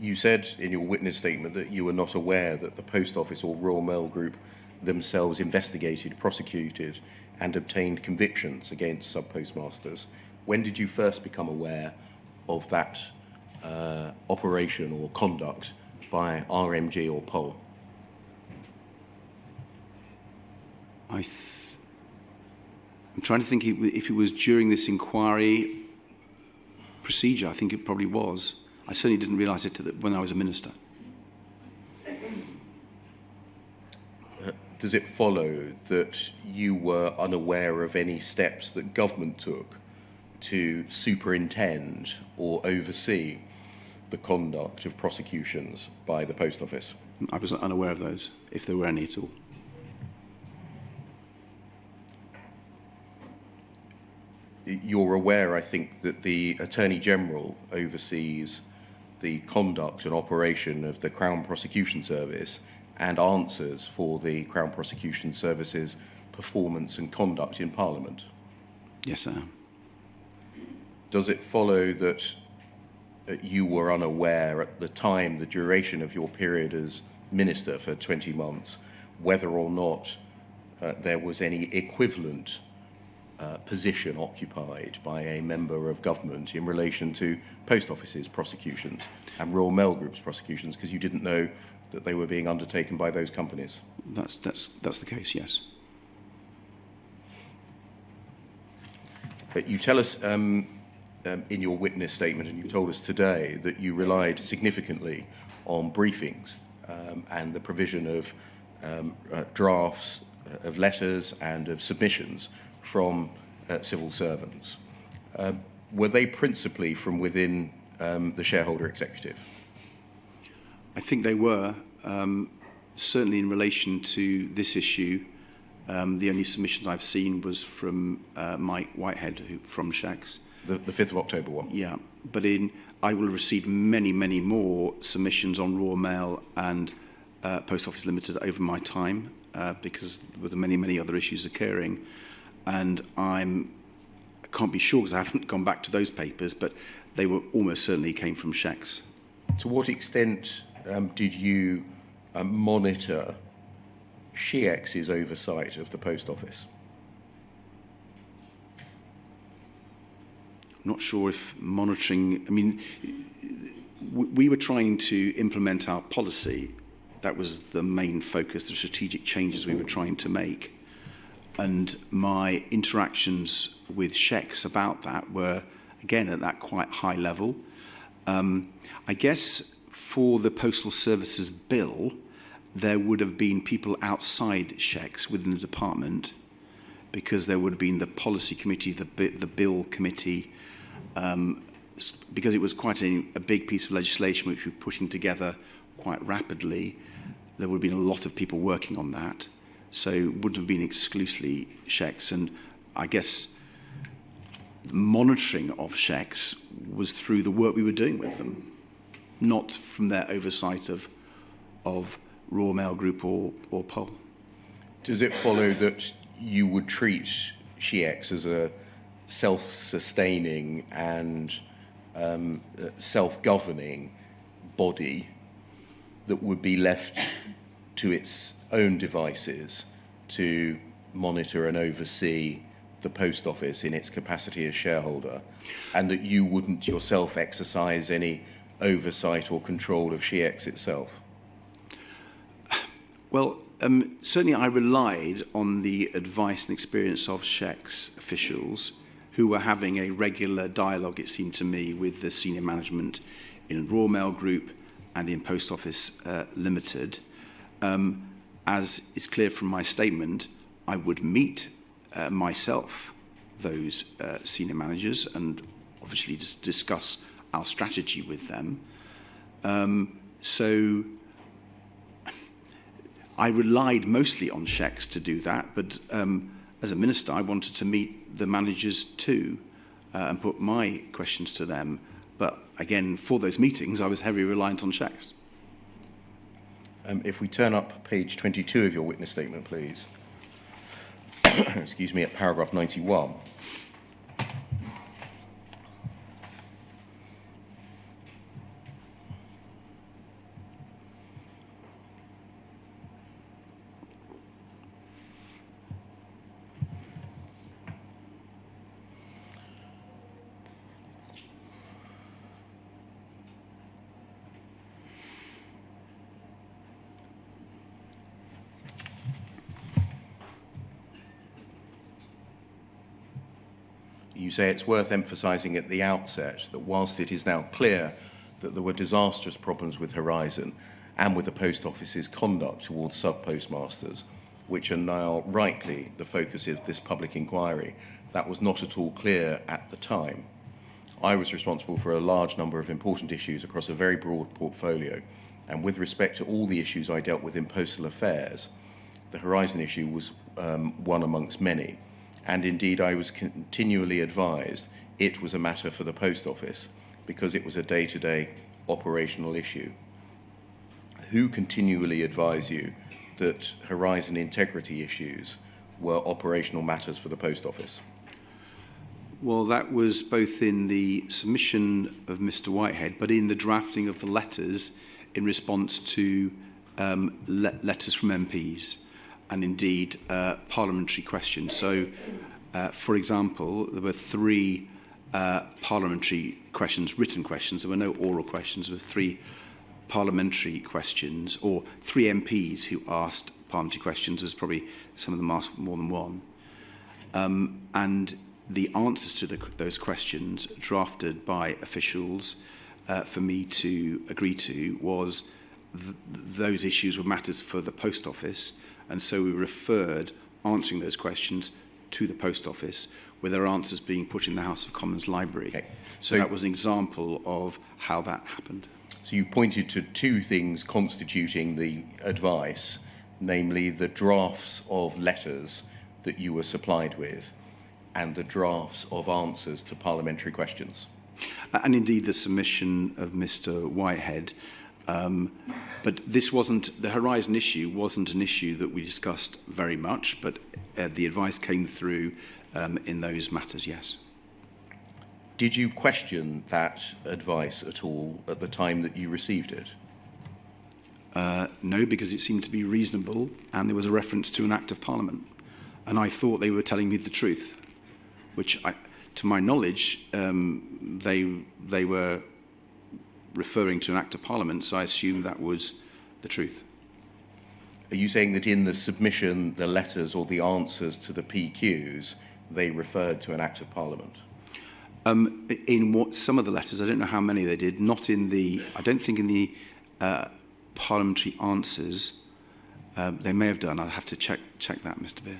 You said in your witness statement that you were not aware that the Post Office or Royal Mail Group themselves investigated, prosecuted, and obtained convictions against Sub-Postmasters. When did you first become aware of that operation or conduct by RMG or POL? I'm trying to think if it was during this inquiry procedure. I think it probably was. I certainly didn't realise it when I was a minister. Does it follow that you were unaware of any steps that government took to superintend or oversee the conduct of prosecutions by the Post Office? I was unaware of those, if there were any at all. You're aware, I think, that the Attorney General oversees the conduct and operation of the Crown Prosecution Service and answers for the Crown Prosecution Service's performance and conduct in Parliament. Yes, I am. Does it follow that you were unaware at the time, the duration of your period as Minister for 20 months, whether or not there was any equivalent position occupied by a member of government in relation to Post Office's prosecutions and Royal Mail Group's prosecutions, because you didn't know that they were being undertaken by those companies? That's the case, yes. You tell us in your witness statement, and you told us today, that you relied significantly on briefings and the provision of drafts of letters and of submissions from civil servants. Were they principally from within the shareholder executive? I think they were. Certainly in relation to this issue, the only submissions I've seen was from Mike Whitehead from Shax. The 5th of October one? Yeah, but I will receive many, many more submissions on Royal Mail and Post Office Limited over my time because there were many, many other issues occurring. And I can't be sure because I haven't gone back to those papers, but they were almost certainly came from Shax. To what extent did you monitor SHEX's oversight of the Post Office? I'm not sure if monitoring, I mean, we were trying to implement our policy. That was the main focus, the strategic changes we were trying to make. And my interactions with Shax about that were, again, at that quite high level. I guess for the Postal Services bill, there would have been people outside Shax within the department, because there would have been the policy committee, the bill committee, because it was quite a big piece of legislation which we were putting together quite rapidly. There would have been a lot of people working on that. So it wouldn't have been exclusively Shax. And I guess the monitoring of Shax was through the work we were doing with them, not from their oversight of Royal Mail Group or POL. Does it follow that you would treat SHEX as a self-sustaining and self-governing body that would be left to its own devices to monitor and oversee the Post Office in its capacity as shareholder, and that you wouldn't yourself exercise any oversight or control of SHEX itself? Well, certainly I relied on the advice and experience of SHEX officials who were having a regular dialogue, it seemed to me, with the senior management in Royal Mail Group and in Post Office Limited. As is clear from my statement, I would meet myself those senior managers and obviously just discuss our strategy with them. So I relied mostly on Shax to do that, but as a minister, I wanted to meet the managers too and put my questions to them. But again, for those meetings, I was heavily reliant on Shax. If we turn up page 22 of your witness statement, please. Excuse me, at paragraph 91. you say it's worth emphasising at the outset that whilst it is now clear that there were disastrous problems with Horizon and with the Post Office's conduct towards sub-postmasters, which are now rightly the focus of this public inquiry, that was not at all clear at the time. I was responsible for a large number of important issues across a very broad portfolio, and with respect to all the issues I dealt with in postal affairs, the Horizon issue was one amongst many, and indeed I was continually advised it was a matter for the Post Office because it was a day-to-day operational issue. Who continually advised you that Horizon integrity issues were operational matters for the Post Office? Well, that was both in the submission of Mr. Whitehead, but in the drafting of the letters in response to letters from MPs and indeed parliamentary questions. So, for example, there were 3 parliamentary questions, written questions. There were no oral questions. There were 3 parliamentary questions, or 3 MPs who asked parliamentary questions. There was probably some of them asked more than one. And the answers to those questions drafted by officials for me to agree to was those issues were matters for the Post Office, and so we referred answering those questions to the Post Office with their answers being put in the House of Commons library. Okay. So that was an example of how that happened. So you pointed to 2 things constituting the advice, namely the drafts of letters that you were supplied with and the drafts of answers to parliamentary questions. And indeed the submission of Mr. Whitehead. But this wasn't, the Horizon issue wasn't an issue that we discussed very much, but the advice came through in those matters, yes. Did you question that advice at all at the time that you received it? No, because it seemed to be reasonable and there was a reference to an Act of Parliament. And I thought they were telling me the truth, which, to my knowledge, they were referring to an Act of Parliament, so I assumed that was the truth. Are you saying that in the submission, the letters or the answers to the PQs, they referred to an Act of Parliament? In some of the letters, I don't know how many they did, not in the, I don't think in the parliamentary answers, they may have done. I'll have to check that, Mr. Beer.